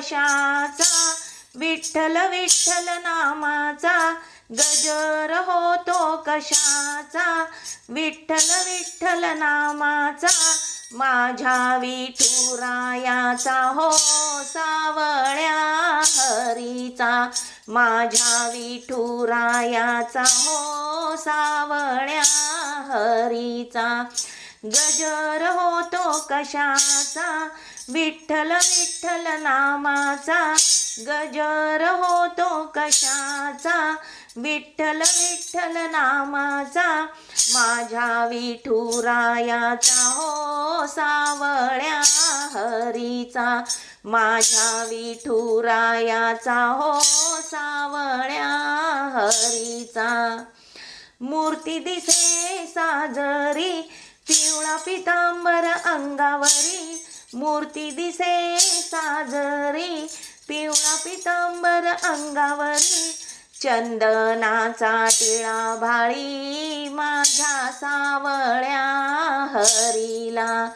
कशाचा, विठ्ठल विठ्ठल नामाचा गजर होतो कशाचा, विठ्ठल विठ्ठल नामाचा माझ्या विठुरायाचा हो सावळ्या हरीचा, माझ्या विठुरायाचा हो सावळ्या हरीचा गजर होतो कशाचा, विठ्ठल विठ्ठल नामाचा गजर होतो कशाचा, विठ्ठल विठ्ठल नामाचा माझ्या विठुरायाचा हो सावळ्या हरीचा, माझ्या विठुरायाचा हो सावळ्या हरीचा। मूर्ती दिसे साजरी पिवळा पितांबर अंगावरी, मूर्ती दिसे साजरी पिवळा पितांबर अंगावरी, चंदनाचा टिळा भाळी माझ्या सावळ्या हरीला,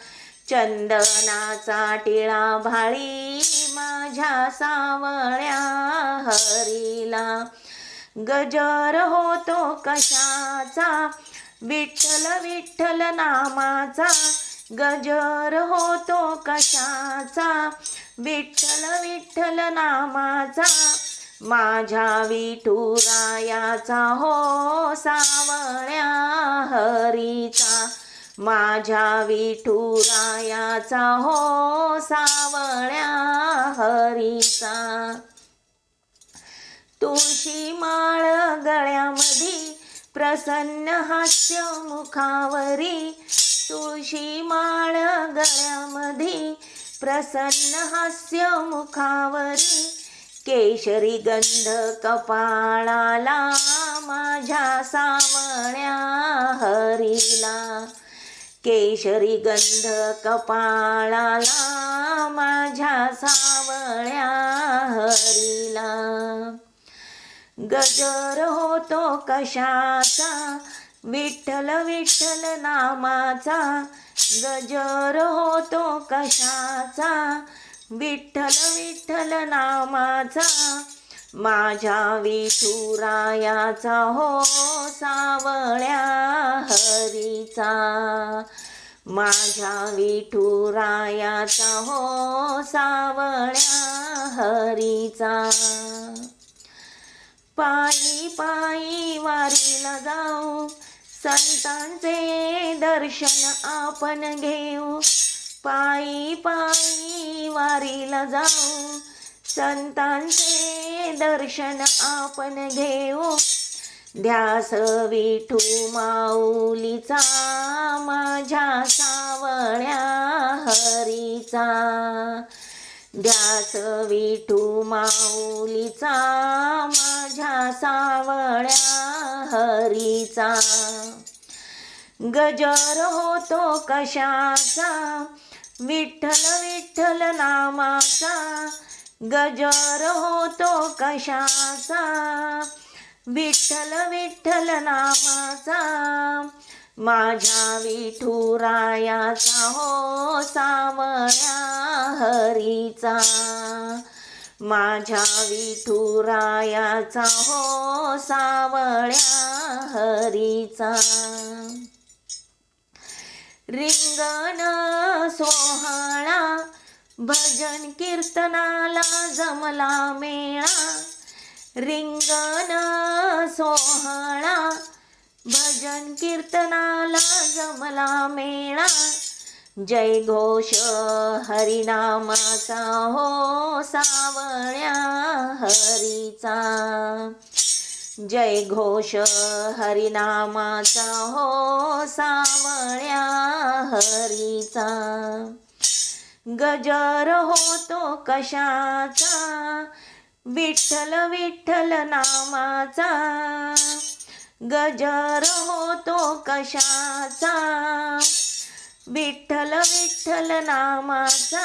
चंदनाचा टिळा भाळी माझ्या सावळ्या हरीला गजर होतो कशाचा, विठ्ठल विठ्ठल नामाचा गजर होतो कशाचा, विठ्ठल विठ्ठल नामाचा माझ्या विठुरायाचा हो सावळ्या हरीचा, माझ्या विठुरायाचा हो सावळ्या हरीचा। तुळशी माळ गळ्यामधी प्रसन्न हास्य मुखावरी, तुळशी माळ गळ्यामधी प्रसन्न हास्य मुखावरी, केशरी गंध कपाळाला माझ्या सावळ्या हरीला, केशरी गंध कपाळाला माझ्या सावळ्या हरीला गजर होतो कशाचा, विठ्ठल विठ्ठल नामाचा गजर होतो कशाचा, विठ्ठल विठ्ठल नामाचा माझ्या विठुरायाचा हो सावळ्या हरीचा, माझ्या विठुरायाचा हो सावळ्या हरीचा। पायी पायी वारीला जाऊ संतांचे दर्शन आपण घेऊ, पायी पायी वारीला जाऊ संतांचे दर्शन आपण घेऊ, ध्यास विठू माऊलीचा माझ्या सावळ्या हरीचा, ध्यास विठू माऊलीचा माझ्या सावळ्या हरीचा गजर होतो कशाचा, विठ्ठल विठ्ठल नामाचा गजर होतो कशाचा, विठ्ठल विठ्ठल नामाचा माझ्या विठुरायाचा हो सावळ्या हरीचा, माझ्या विठुरायाचा हो सावळ्या हरीचा रिंगण सोहळा भजन कीर्तनाला जमला मेळा, रिंगण सोहळा भजन कीर्तनाला जमला मेळा, जय घोष हरिनामाचा हो सावळ्या हरीचा, जय घोष हरिनामाचा हो सावळ्या हरीचा गजर होतो कशाचा, विठ्ठल विठ्ठल नामाचा गजर होतो कशाचा, विठ्ठल विठ्ठल नामाचा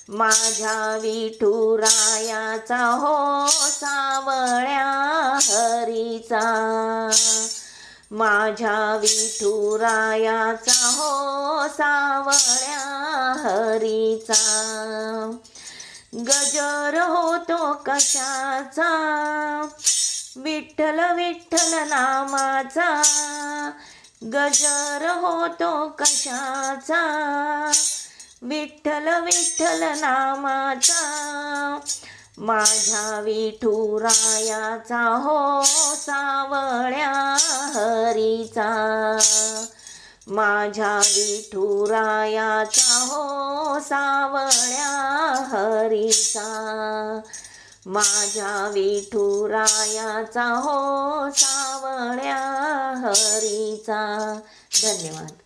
माझ्या विठुरायाचा हो सावळ्या हरीचा, माझ्या विठुरायाचा हो सावळ्या हरीचा गजर होतो कशाचा, विठ्ठल विठ्ठल नामाचा. गजर होतो कशाचा, विठ्ठल विठ्ठल नामाचा. माझ्या विठुरायाचा हो सावळ्या हरीचा. माझ्या विठुरायाचा हो सावळ्या हरीचा. माझ्या विठुरायाचा हो सावळ्या हरीचा. धन्यवाद.